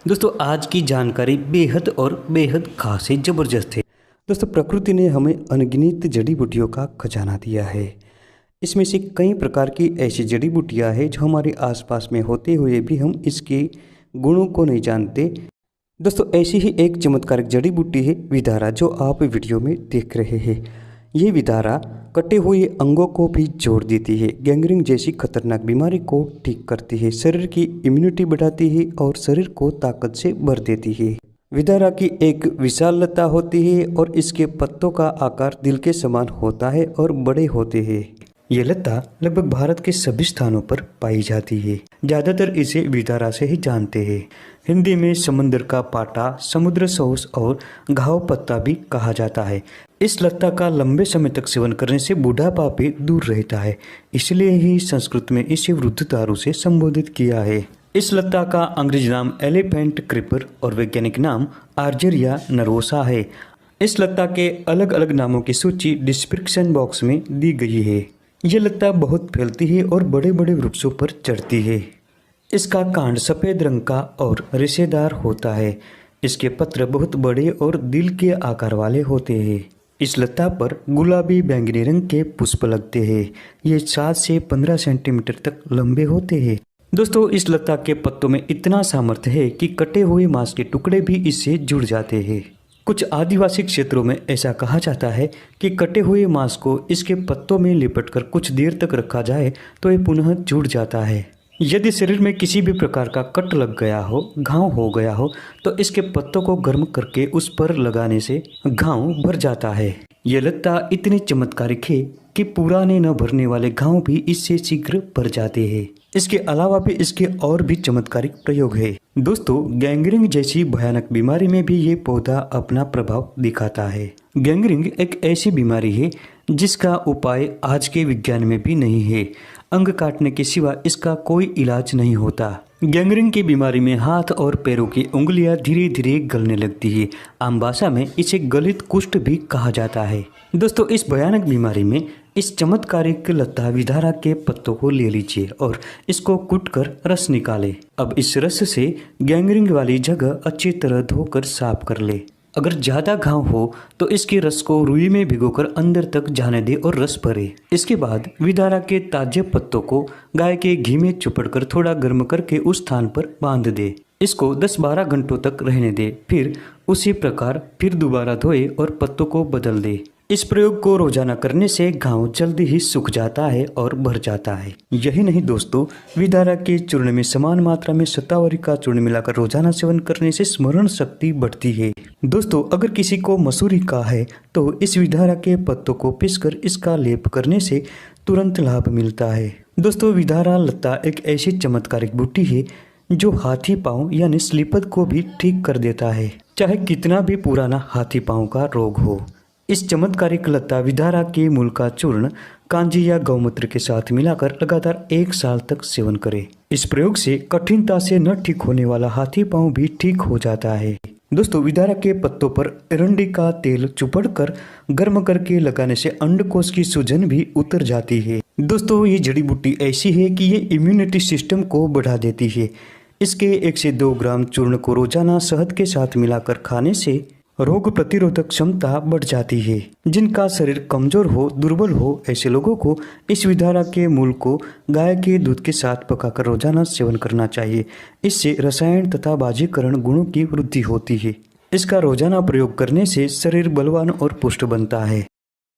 दोस्तों आज की जानकारी बेहद और बेहद खास है, ज़बरदस्त है। दोस्तों प्रकृति ने हमें अनगिनत जड़ी बूटियों का खजाना दिया है। इसमें से कई प्रकार की ऐसी जड़ी बूटियाँ हैं जो हमारे आसपास में होते हुए भी हम इसके गुणों को नहीं जानते। दोस्तों ऐसी ही एक चमत्कारिक जड़ी बूटी है विदारा, जो आप वीडियो में देख रहे हैं। ये विदारा कटे हुए अंगों को भी जोड़ देती है, गैंग्रीन जैसी खतरनाक बीमारी को ठीक करती है, शरीर की इम्यूनिटी बढ़ाती है और शरीर को ताकत से भर देती है। विदारा की एक विशाल लता होती है और इसके पत्तों का आकार दिल के समान होता है और बड़े होते हैं। ये लता लगभग भारत के सभी स्थानों पर पाई जाती है। ज़्यादातर इसे विदारा से ही जानते हैं। हिंदी में समुद्र का पाटा, समुद्र सौस और घाव पत्ता भी कहा जाता है। इस लता का लंबे समय तक सेवन करने से बुढ़ापा भी दूर रहता है, इसलिए ही संस्कृत में इसे वृद्धदारू से संबोधित किया है। इस लता का अंग्रेजी नाम एलिफेंट क्रीपर और वैज्ञानिक नाम आर्जेरिया नरोसा है। इस लता के अलग अलग नामों की सूची डिस्क्रिप्शन बॉक्स में दी गई है। यह लता बहुत फैलती है और बड़े बड़े वृक्षों पर चढ़ती है। इसका कांड सफ़ेद रंग का और रेशेदार होता है। इसके पत्र बहुत बड़े और दिल के आकार वाले होते हैं। इस लता पर गुलाबी बैंगनी रंग के पुष्प लगते हैं। ये 7 से 15 सेंटीमीटर तक लंबे होते हैं। दोस्तों इस लता के पत्तों में इतना सामर्थ्य है कि कटे हुए मांस के टुकड़े भी इससे जुड़ जाते हैं। कुछ आदिवासी क्षेत्रों में ऐसा कहा जाता है कि कटे हुए मांस को इसके पत्तों में लिपटकर कुछ देर तक रखा जाए तो ये पुनः जुड़ जाता है। यदि शरीर में किसी भी प्रकार का कट लग गया हो, घाव हो गया हो, तो इसके पत्तों को गर्म करके उस पर लगाने से घाव भर जाता है। यह लता इतनी चमत्कारिक है कि पुराने न भरने वाले घाव भी इससे शीघ्र भर जाते हैं। इसके अलावा भी इसके और भी चमत्कारिक प्रयोग है। दोस्तों गैंग्रीन जैसी भयानक बीमारी में भी ये पौधा अपना प्रभाव दिखाता है। गैंग्रीन एक ऐसी बीमारी है जिसका उपाय आज के विज्ञान में भी नहीं है। अंग काटने के सिवा इसका कोई इलाज नहीं होता। गैंग्रीन की बीमारी में हाथ और पैरों की उंगलियां धीरे धीरे गलने लगती है। आम भाषा में इसे गलित कुष्ठ भी कहा जाता है। दोस्तों इस भयानक बीमारी में इस चमत्कारिक लता विदारा के पत्तों को ले लीजिए और इसको कूटकर रस निकालें। अब इस रस से गैंग्रीन वाली जगह अच्छी तरह धोकर साफ कर ले। अगर ज़्यादा घाव हो तो इसके रस को रुई में भिगोकर अंदर तक जाने दे और रस भरे। इसके बाद विदारा के ताजे पत्तों को गाय के घी में चुपड़कर थोड़ा गर्म करके उस स्थान पर बांध दे। इसको 10-12 घंटों तक रहने दे। फिर उसी प्रकार फिर दोबारा धोए और पत्तों को बदल दे। इस प्रयोग को रोजाना करने से घाव जल्दी ही सूख जाता है और भर जाता है। यही नहीं दोस्तों, विदारा के चूर्ण में समान मात्रा में शतावरी का चूर्ण मिलाकर रोजाना सेवन करने से स्मरण शक्ति बढ़ती है। दोस्तों अगर किसी को मसूरी का है तो इस विदारा के पत्तों को पीसकर इसका लेप करने से तुरंत लाभ मिलता है। दोस्तों विदारा लता एक ऐसी चमत्कारिक बूटी है जो हाथी पांव यानी स्लीपद को भी ठीक कर देता है, चाहे कितना भी पुराना हाथी पांव का रोग हो। इस चमत्कारिक लता विदारा के मूल का चूर्ण कांजी या गौमूत्र के साथ मिलाकर लगातार 1 साल तक सेवन करें। इस प्रयोग से कठिनता से न ठीक होने वाला हाथी पांव भी ठीक हो जाता है। दोस्तों विदारा के पत्तों पर एरंडी का तेल चुपड़कर गर्म करके लगाने से अंडकोश की सूजन भी उतर जाती है। दोस्तों ये जड़ी बूटी ऐसी है कि ये इम्यूनिटी सिस्टम को बढ़ा देती है। इसके 1 से 2 ग्राम चूर्ण को रोजाना शहद के साथ मिलाकर खाने से रोग प्रतिरोधक क्षमता बढ़ जाती है। जिनका शरीर कमजोर हो, दुर्बल हो, ऐसे लोगों को इस विदारा के मूल को गाय के दूध के साथ पकाकर रोजाना सेवन करना चाहिए। इससे रसायन तथा बाजीकरण गुणों की वृद्धि होती है। इसका रोजाना प्रयोग करने से शरीर बलवान और पुष्ट बनता है।